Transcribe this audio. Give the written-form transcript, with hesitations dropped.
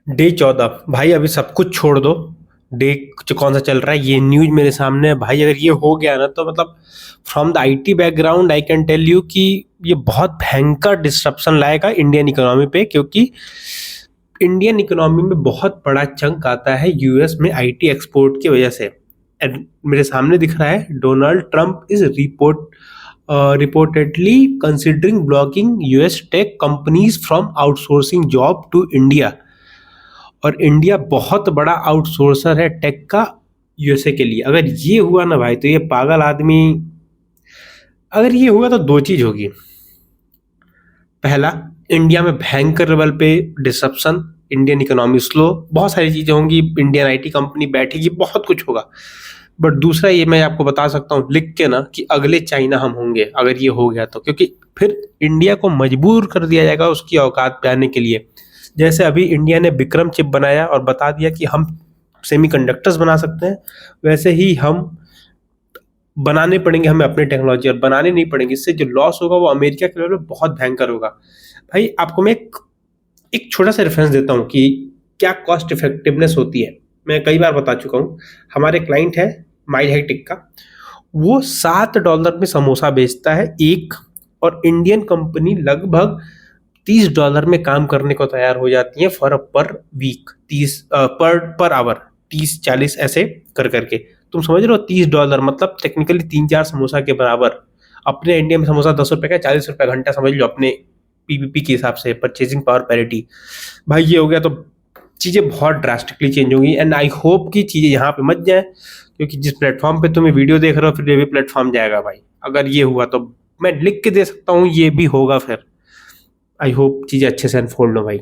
Day 14 भाई, अभी सब कुछ छोड़ दो। डे कौन सा चल रहा है, ये न्यूज मेरे सामने है भाई। अगर ये हो गया ना तो मतलब from the IT background I can tell you कि ये बहुत भयंकर डिस्ट्रप्शन लाएगा इंडियन इकोनॉमी पे, क्योंकि इंडियन इकोनॉमी में बहुत बड़ा चंक आता है यूएस में आईटी एक्सपोर्ट की वजह से। एंड मेरे सामने दिख रहा है Donald Trump is reportedly considering blocking US tech companies from outsourcing job to India. और इंडिया बहुत बड़ा आउटसोर्सर है टेक का यूएसए के लिए। अगर ये हुआ ना भाई, तो ये पागल आदमी, अगर ये हुआ तो दो चीज होगी। पहला, इंडिया में भयंकर लेवल पे डिसरप्शन, इंडियन इकोनॉमी स्लो, बहुत सारी चीजें होंगी, इंडियन आईटी कंपनी बैठेगी, बहुत कुछ होगा। बट दूसरा ये मैं आपको बता सकता हूँ लिख के ना, कि अगले चाइना हम होंगे अगर ये हो गया तो, क्योंकि फिर इंडिया को मजबूर कर दिया जाएगा उसकी औकात पे आने के लिए। जैसे अभी इंडिया ने विक्रम चिप बनाया और बता दिया कि हम सेमीकंडक्टर्स बना सकते हैं, वैसे ही हम बनाने पड़ेंगे हमें अपनी टेक्नोलॉजी, और बनाने नहीं पड़ेंगे। इससे जो लॉस होगा वो अमेरिका के लेवल में बहुत भयंकर होगा। भाई आपको मैं एक छोटा सा रेफरेंस देता हूँ कि क्या कॉस्ट इफेक्टिवनेस होती है। मैं कई बार बता चुका हूँ, हमारे क्लाइंट है माइल हाई टेक का, वो $7 में समोसा बेचता है एक, और इंडियन कंपनी लगभग $30 में काम करने को तैयार हो जाती है फॉर पर वीक, 30 पर आवर, 30-40 ऐसे कर करके। तुम समझ रहे हो, $30 मतलब टेक्निकली 3-4 समोसा के बराबर। अपने इंडिया में समोसा ₹10 का, ₹40 घंटा समझ लो अपने पीपीपी के हिसाब से, परचेजिंग पावर पैरिटी। भाई ये हो गया तो चीज़ें बहुत ड्रास्टिकली चेंज होंगी। एंड आई होप कि चीज़ें यहाँ पे मत जाए, क्योंकि जिस प्लेटफॉर्म पे तुम्हें वीडियो देख रहे हो फिर ये भी प्लेटफॉर्म जाएगा भाई। अगर ये हुआ तो मैं लिख के दे सकता हूँ ये भी होगा फिर। आई होप चीज़ें अच्छे से अनफोल्ड हो भाई।